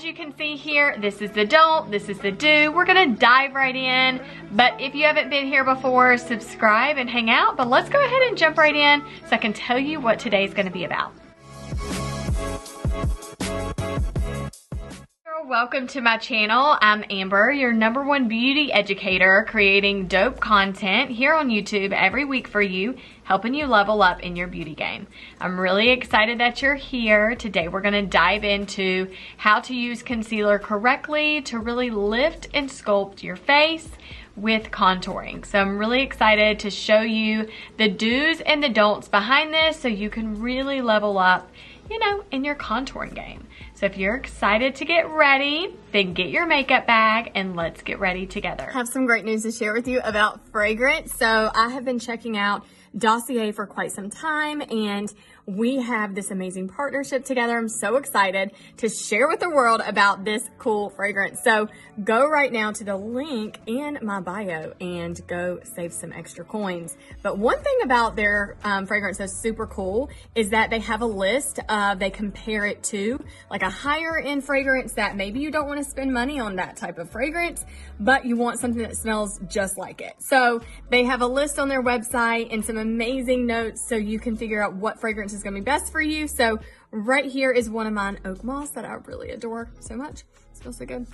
as you can see here, this is the don't, this is the do. We're gonna dive right in, but if you haven't been here before, subscribe and hang out. But let's go ahead and jump right in so I can tell you what today's gonna be about. Welcome to my channel. I'm Amber, your #1 beauty educator, creating dope content here on YouTube every week for you, helping you level up in your beauty game. I'm really excited that you're here. Today we're going to dive into how to use concealer correctly to really lift and sculpt your face with contouring. So I'm really excited to show you the do's and the don'ts behind this so you can really level up, you know, in your contouring game. So if you're excited to get ready, then get your makeup bag and let's get ready together. I have some great news to share with you about fragrance. So I have been checking out Dossier for quite some time, and we have this amazing partnership together. I'm so excited to share with the world about this cool fragrance. So go right now to the link in my bio and go save some extra coins. But one thing about their fragrance that's super cool is that they have a list of, they compare it to like a higher end fragrance that maybe you don't want to spend money on that type of fragrance, but you want something that smells just like it. So they have a list on their website and some amazing notes so you can figure out what fragrance is going to be best for you. So right here is one of mine, Oak Moss, that I really adore so much. It smells so good.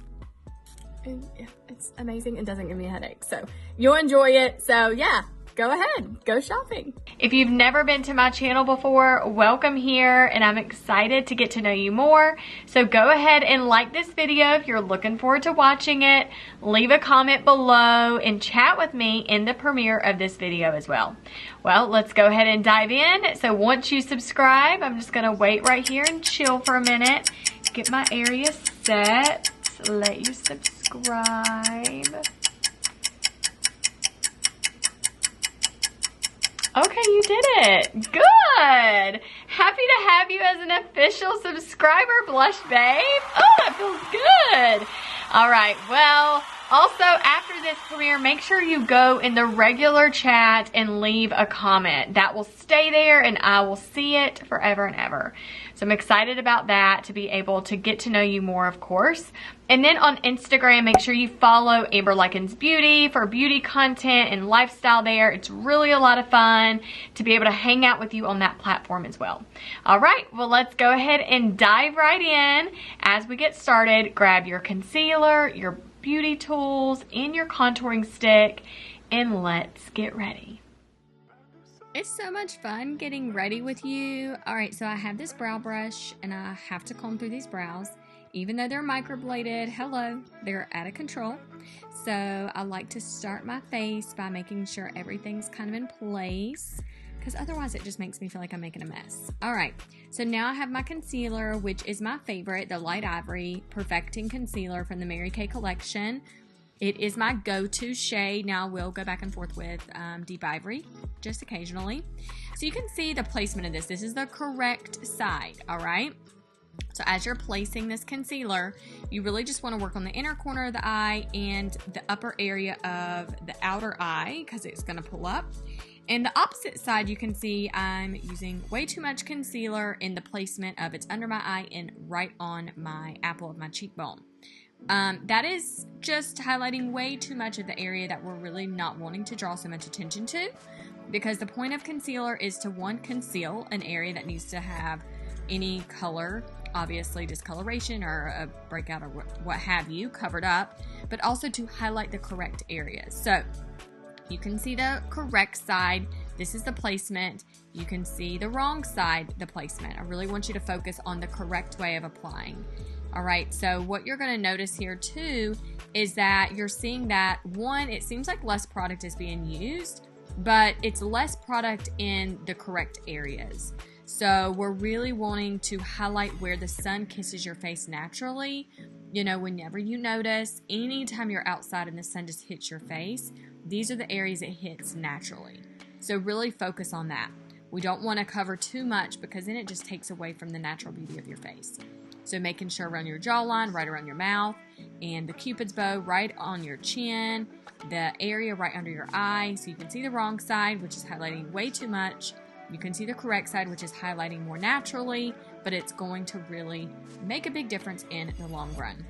And yeah, it's amazing and doesn't give me a headache. So you'll enjoy it. So yeah, go ahead, go shopping. If you've never been to my channel before, welcome here, and I'm excited to get to know you more. So go ahead and like this video if you're looking forward to watching it. Leave a comment below and chat with me in the premiere of this video as well. Well, let's go ahead and dive in. So once you subscribe, I'm just gonna wait right here and chill for a minute, get my area set, let you subscribe. Okay, you did it. Good. Happy to have you as an official subscriber, Blush Babe. Oh, that feels good. All right, well, also after this premiere, make sure you go in the regular chat and leave a comment. That will stay there and I will see it forever and ever. So I'm excited about that, to be able to get to know you more, of course. And then on Instagram, make sure you follow Amber Lykins Beauty for beauty content and lifestyle there. It's really a lot of fun to be able to hang out with you on that platform as well. All right, well, let's go ahead and dive right in. As we get started, grab your concealer, your beauty tools, and your contouring stick, and let's get ready. It's so much fun getting ready with you. All right, so I have this brow brush and I have to comb through these brows. Even though they're microbladed, hello, they're out of control. So I like to start my face by making sure everything's kind of in place, because otherwise it just makes me feel like I'm making a mess. All right, so now I have my concealer, which is my favorite, the Light Ivory Perfecting Concealer from the Mary Kay collection. It is my go-to shade. Now I will go back and forth with Deep Ivory just occasionally. So you can see the placement of this. This is the correct side, all right? So as you're placing this concealer, you really just want to work on the inner corner of the eye and the upper area of the outer eye, because it's going to pull up. And the opposite side, you can see I'm using way too much concealer in the placement of it's under my eye and right on my apple of my cheekbone. That is just highlighting way too much of the area that we're really not wanting to draw so much attention to, because the point of concealer is to, one, conceal an area that needs to have any color, obviously discoloration or a breakout or what have you, covered up, but also to highlight the correct areas. So you can see the correct side. This is the placement. You can see the wrong side, the placement. I really want you to focus on the correct way of applying. All right, so what you're going to notice here too is that you're seeing that, one, it seems like less product is being used, but it's less product in the correct areas. So we're really wanting to highlight where the sun kisses your face naturally. You know, whenever you notice, anytime you're outside and the sun just hits your face, these are the areas it hits naturally. So really focus on that. We don't want to cover too much, because then it just takes away from the natural beauty of your face. So making sure around your jawline, right around your mouth, and the Cupid's bow right on your chin, the area right under your eye, so you can see the wrong side, which is highlighting way too much, You can see the correct side, which is highlighting more naturally, but it's going to really make a big difference in the long run.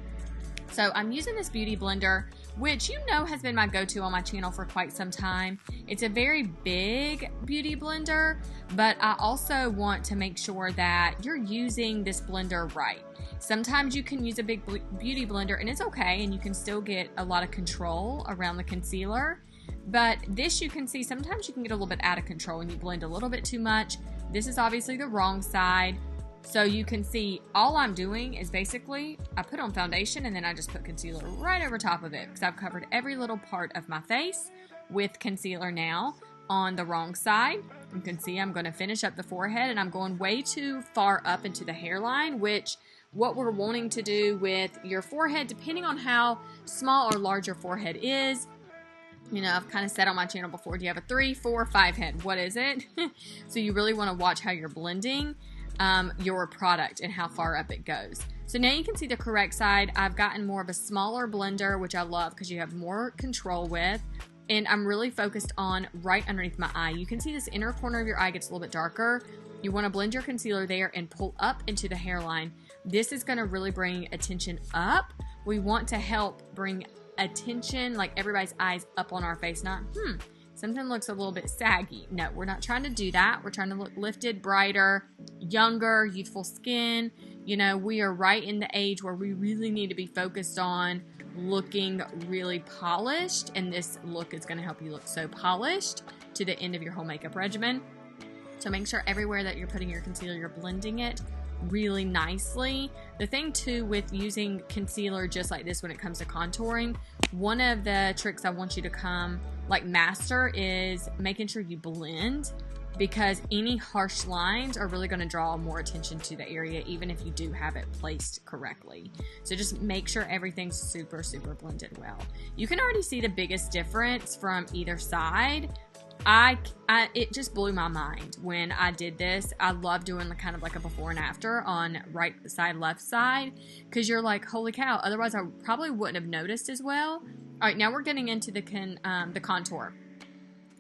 So I'm using this beauty blender, which you know has been my go-to on my channel for quite some time. It's a very big beauty blender, but I also want to make sure that you're using this blender right. Sometimes you can use a big beauty blender and it's okay, and you can still get a lot of control around the concealer. But this, you can see sometimes you can get a little bit out of control and you blend a little bit too much. This is obviously the wrong side. So you can see all I'm doing is basically I put on foundation and then I just put concealer right over top of it because I've covered every little part of my face with concealer now on the wrong side. You can see I'm going to finish up the forehead and I'm going way too far up into the hairline, which what we're wanting to do with your forehead, depending on how small or large your forehead is. You know, I've kind of said on my channel before, do you have a 3, 4, 5 head? What is it? So you really want to watch how you're blending your product and how far up it goes. So now you can see the correct side. I've gotten more of a smaller blender, which I love because you have more control with. And I'm really focused on right underneath my eye. You can see this inner corner of your eye gets a little bit darker. You want to blend your concealer there and pull up into the hairline. This is going to really bring attention up. We want to help bring attention, like everybody's eyes up on our face, not, something looks a little bit saggy. No, we're not trying to do that. We're trying to look lifted, brighter, younger, youthful skin. You know, we are right in the age where we really need to be focused on looking really polished, and this look is going to help you look so polished to the end of your whole makeup regimen. So make sure everywhere that you're putting your concealer, you're blending it really nicely. The thing too with using concealer just like this when it comes to contouring, one of the tricks I want you to master is making sure you blend, because any harsh lines are really going to draw more attention to the area even if you do have it placed correctly. So just make sure everything's super, super blended well. You can already see the biggest difference from either side. It just blew my mind when I did this. I love doing kind of like a before and after on right side, left side, because you're like, holy cow, otherwise I probably wouldn't have noticed as well. All right, now we're getting into the contour.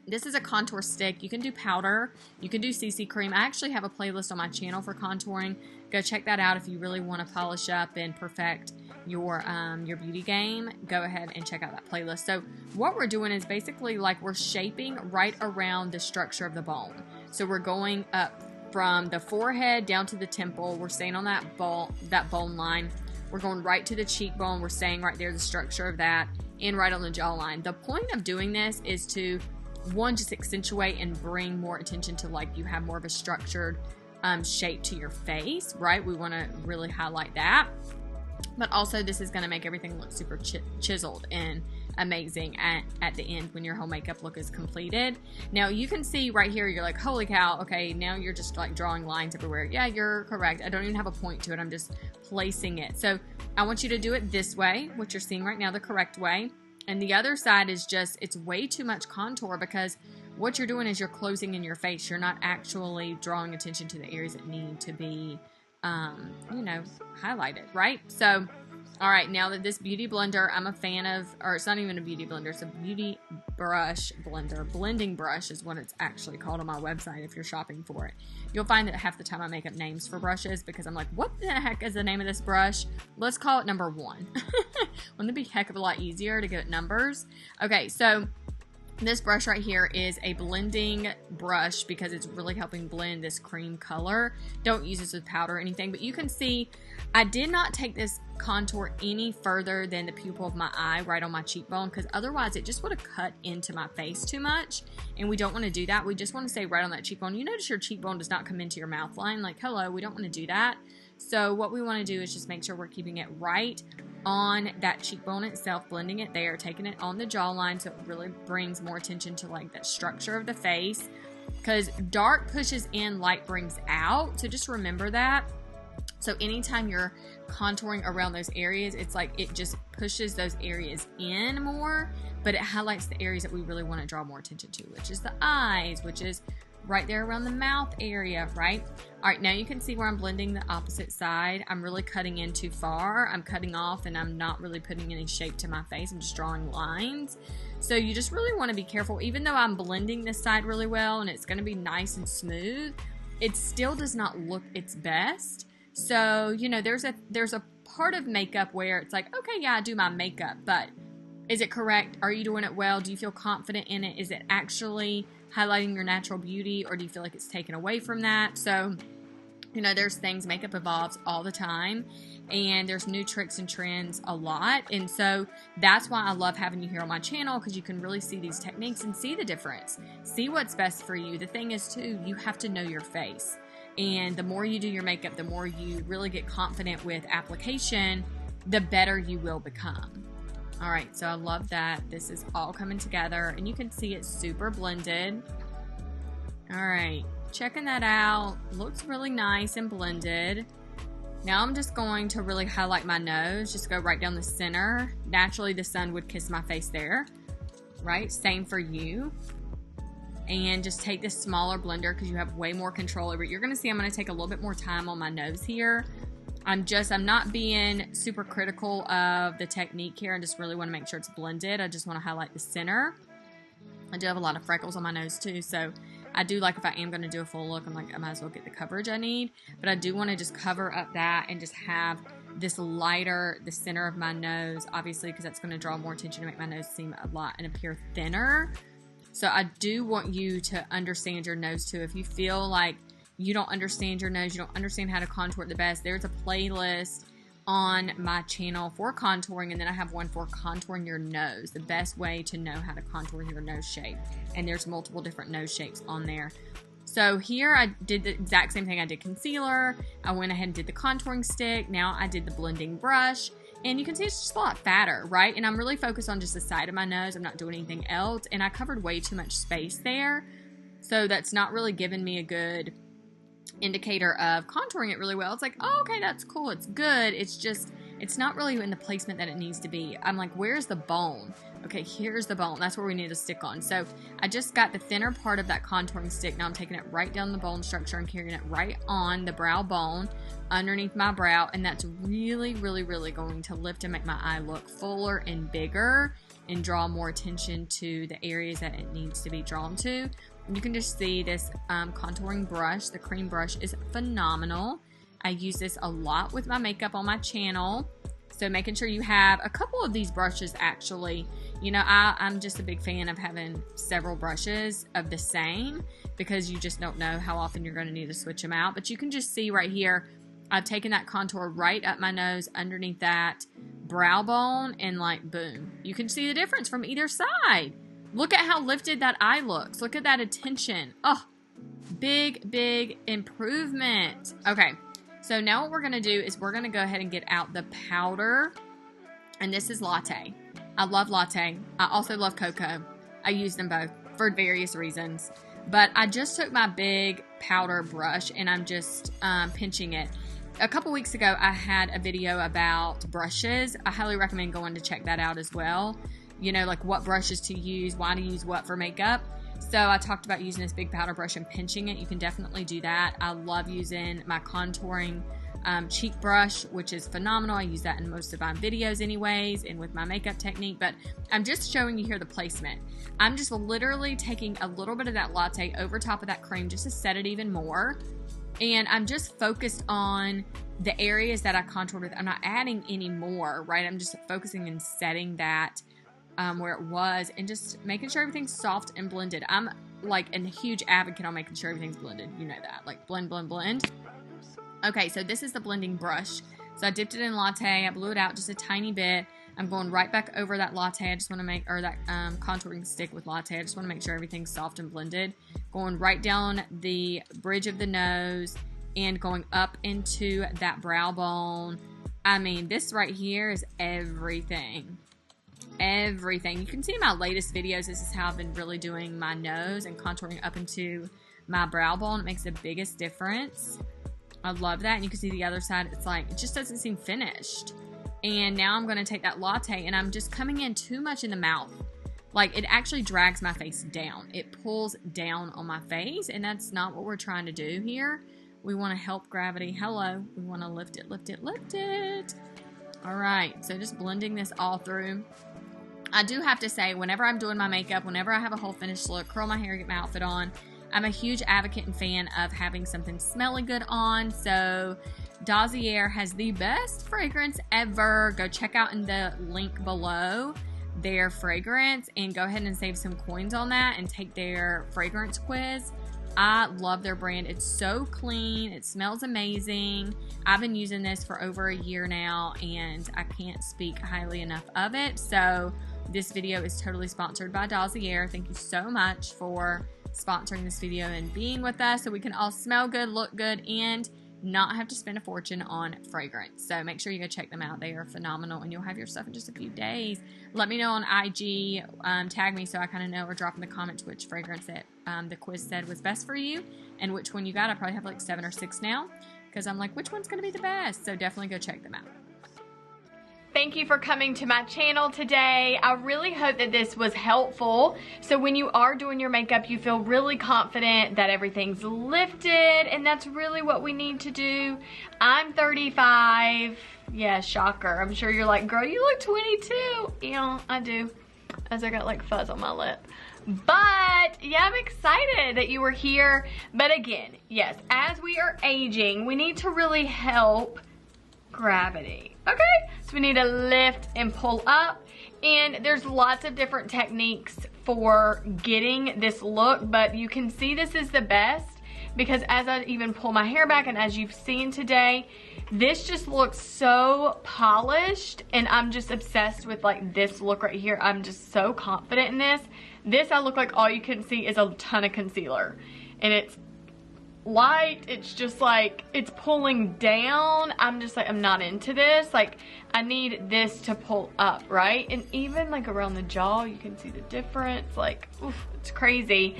This is a contour stick. You can do powder. You can do CC cream. I actually have a playlist on my channel for contouring. Go check that out if you really want to polish up and perfect your beauty game. Go ahead and check out that playlist. So what we're doing is basically like we're shaping right around the structure of the bone. So we're going up from the forehead down to the temple. We're staying on that bone line. We're going right to the cheekbone. We're staying right there, the structure of that, and right on the jawline. The point of doing this is to, one, just accentuate and bring more attention to like you have more of a structured shape to your face, right? We want to really highlight that. But also this is going to make everything look super chiseled and amazing at the end when your whole makeup look is completed. Now you can see right here, you're like, holy cow, okay, now you're just like drawing lines everywhere. Yeah, you're correct. I don't even have a point to it. I'm just placing it. So I want you to do it this way, what you're seeing right now, the correct way. And the other side is just, it's way too much contour because what you're doing is you're closing in your face. You're not actually drawing attention to the areas that need to be, you know, highlighted, right? So, all right, now that this beauty blender, I'm a fan of, or it's not even a beauty blender, it's a beauty brush blender. Blending brush is what it's actually called on my website if you're shopping for it. You'll find that half the time I make up names for brushes because I'm like, what the heck is the name of this brush? Let's call it number 1. Wouldn't it be a heck of a lot easier to get numbers? Okay, so this brush right here is a blending brush because it's really helping blend this cream color. Don't use this with powder or anything, but you can see I did not take this contour any further than the pupil of my eye right on my cheekbone, because otherwise it just would have cut into my face too much, and we don't want to do that. We just want to stay right on that cheekbone. You notice your cheekbone does not come into your mouth line, like hello, we don't want to do that. So what we want to do is just make sure we're keeping it right on that cheekbone itself, blending it there, taking it on the jawline so it really brings more attention to like that structure of the face, because dark pushes in, light brings out. So just remember that. So anytime you're contouring around those areas, it's like it just pushes those areas in more, but it highlights the areas that we really want to draw more attention to, which is the eyes, which is right there around the mouth area, right? All right, now you can see where I'm blending the opposite side. I'm really cutting in too far. I'm cutting off and I'm not really putting any shape to my face. I'm just drawing lines. So you just really want to be careful. Even though I'm blending this side really well and it's going to be nice and smooth, it still does not look its best. So, you know, there's a part of makeup where it's like, okay, yeah, I do my makeup, but is it correct? Are you doing it well? Do you feel confident in it? Is it actually highlighting your natural beauty, or do you feel like it's taken away from that? So, you know, there's things, makeup evolves all the time, and there's new tricks and trends a lot. And so that's why I love having you here on my channel, because you can really see these techniques and see the difference. See what's best for you. The thing is too, you have to know your face. And the more you do your makeup, the more you really get confident with application, the better you will become. All right, so I love that. This is all coming together, and you can see it's super blended. All right, checking that out. Looks really nice and blended. Now I'm just going to really highlight my nose. Just go right down the center. Naturally, the sun would kiss my face there, right? Same for you. And just take this smaller blender because you have way more control over it. You're going to see I'm going to take a little bit more time on my nose here. I'm not being super critical of the technique here. I just really want to make sure it's blended. I just want to highlight the center. I do have a lot of freckles on my nose too, so I do like, if I am going to do a full look, I'm like, I might as well get the coverage I need. But I do want to just cover up that and just have this lighter, the center of my nose, obviously, because that's going to draw more attention to make my nose seem a lot and appear thinner. So I do want you to understand your nose too. If you feel like you don't understand your nose, you don't understand how to contour it the best, there's a playlist on my channel for contouring, and then I have one for contouring your nose, the best way to know how to contour your nose shape. And there's multiple different nose shapes on there. So here I did the exact same thing. I did concealer, I went ahead and did the contouring stick, now I did the blending brush, and you can see it's just a lot fatter, right? And I'm really focused on just the side of my nose. I'm not doing anything else, and I covered way too much space there, so that's not really giving me a good indicator of contouring it really well. It's like, oh, okay, that's cool, it's good, it's just, it's not really in the placement that it needs to be. I'm like, where's the bone? Okay, here's the bone. That's where we need to stick on. So I just got the thinner part of that contouring stick. Now I'm taking it right down the bone structure and carrying it right on the brow bone underneath my brow, and that's really, really, really going to lift and make my eye look fuller and bigger and draw more attention to the areas that it needs to be drawn to. You can just see this contouring brush, the cream brush, is phenomenal. I use this a lot with my makeup on my channel. So making sure you have a couple of these brushes actually. You know, I'm just a big fan of having several brushes of the same, because you just don't know how often you're going to need to switch them out. But you can just see right here, I've taken that contour right up my nose underneath that brow bone, and like, boom. You can see the difference from either side. Look at how lifted that eye looks. Look at that attention. Oh, big, big improvement. Okay, so now what we're going to do is we're going to go ahead and get out the powder. And this is latte. I love latte. I also love cocoa. I use them both for various reasons. But I just took my big powder brush and I'm just pinching it. A couple weeks ago, I had a video about brushes. I highly recommend going to check that out as well. You know, like what brushes to use, why to use what for makeup. So I talked about using this big powder brush and pinching it. You can definitely do that. I love using my contouring cheek brush, which is phenomenal. I use that in most of my videos anyways, and with my makeup technique, but I'm just showing you here the placement. I'm just literally taking a little bit of that latte over top of that cream just to set it even more. And I'm just focused on the areas that I contoured with. I'm not adding any more, right? I'm just focusing and setting that where it was, and just making sure everything's soft and blended. I'm like a huge advocate on making sure everything's blended. You know that, like blend, blend, blend. Okay, so this is the blending brush. So I dipped it in latte. I blew it out just a tiny bit. I'm going right back over that latte. I just want to make, or that contouring stick with latte. I just want to make sure everything's soft and blended. Going right down the bridge of the nose and going up into that brow bone. I mean, this right here is everything. Everything. You can see in my latest videos, this is how I've been really doing my nose and contouring up into my brow bone. It makes the biggest difference. I love that. And you can see the other side, it's like, it just doesn't seem finished. And now I'm going to take that latte and I'm just coming in too much in the mouth. like, it actually drags my face down. It pulls down on my face, and that's not what we're trying to do here. We want to help gravity. Hello. We want to lift it, lift it, lift it. All right. So just blending this all through. I do have to say, whenever I'm doing my makeup, whenever I have a whole finished look, curl my hair, get my outfit on, I'm a huge advocate and fan of having something smelly good on. So Dossier has the best fragrance ever. Go check out in the link below their fragrance and go ahead and save some coins on that and take their fragrance quiz. I love their brand. It's so clean. It smells amazing. I've been using this for over a year now, and I can't speak highly enough of it. So this video is totally sponsored by Dossier. Thank you so much for sponsoring this video and being with us so we can all smell good, look good, and not have to spend a fortune on fragrance. So make sure you go check them out. They are phenomenal, and you'll have your stuff in just a few days. Let me know on IG, tag me so I kind of know, or drop in the comments which fragrance that the quiz said was best for you and which one you got. I probably have like 7 or 6 now because I'm like, which one's going to be the best? So definitely go check them out. Thank you for coming to my channel today. I really hope that this was helpful. So when you are doing your makeup, you feel really confident that everything's lifted, and that's really what we need to do. I'm 35. Yeah, shocker. I'm sure you're like, girl, you look 22. Yeah, I do. As I got like fuzz on my lip. But yeah, I'm excited that you were here. But again, yes, as we are aging, we need to really help gravity. Okay, so we need to lift and pull up, and there's lots of different techniques for getting this look, but you can see this is the best because as I even pull my hair back, and as you've seen today, this just looks so polished, and I'm just obsessed with like this look right here. I'm just so confident in this. This, I look like all you can see is a ton of concealer, and it's light. It's just like, it's pulling down. I'm just like, I'm not into this. Like, I need this to pull up, right? And even like around the jaw, you can see the difference. Like, oof, it's crazy.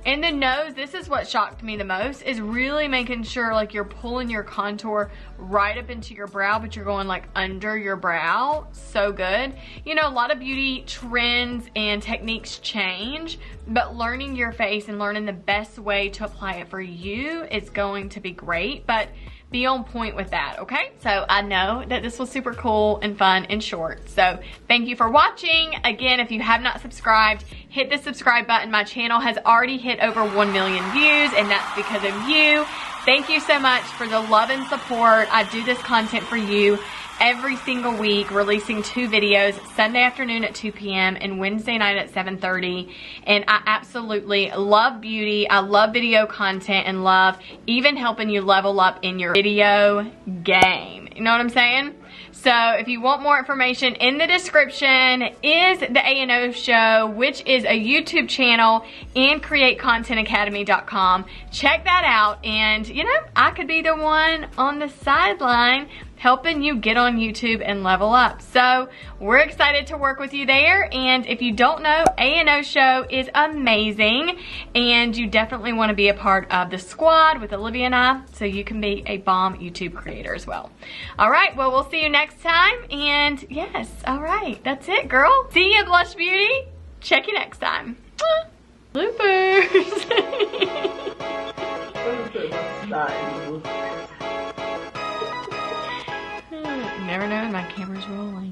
And the nose, this is what shocked me the most, is really making sure like you're pulling your contour right up into your brow, but you're going like under your brow. So good. You know, a lot of beauty trends and techniques change, but learning your face and learning the best way to apply it for you is going to be great. But be on point with that, okay? So I know that this was super cool and fun and short. So thank you for watching. Again, if you have not subscribed, hit the subscribe button. My channel has already hit over 1 million views, and that's because of you. Thank you so much for the love and support. I do this content for you every single week, releasing 2 videos, Sunday afternoon at 2 p.m. and Wednesday night at 7:30. And I absolutely love beauty. I love video content and love even helping you level up in your video game. You know what I'm saying? So if you want more information, in the description is the A&O Show, which is a YouTube channel, and createcontentacademy.com. Check that out, and you know, I could be the one on the sideline helping you get on YouTube and level up. So we're excited to work with you there. And if you don't know, A&O Show is amazing, and you definitely want to be a part of the squad with Olivia and I, so you can be a bomb YouTube creator as well. All right, well, we'll see you next time. And yes, all right, that's it, girl. See ya, Blush Beauty. Check you next time. Bloopers. Never know when my camera's rolling.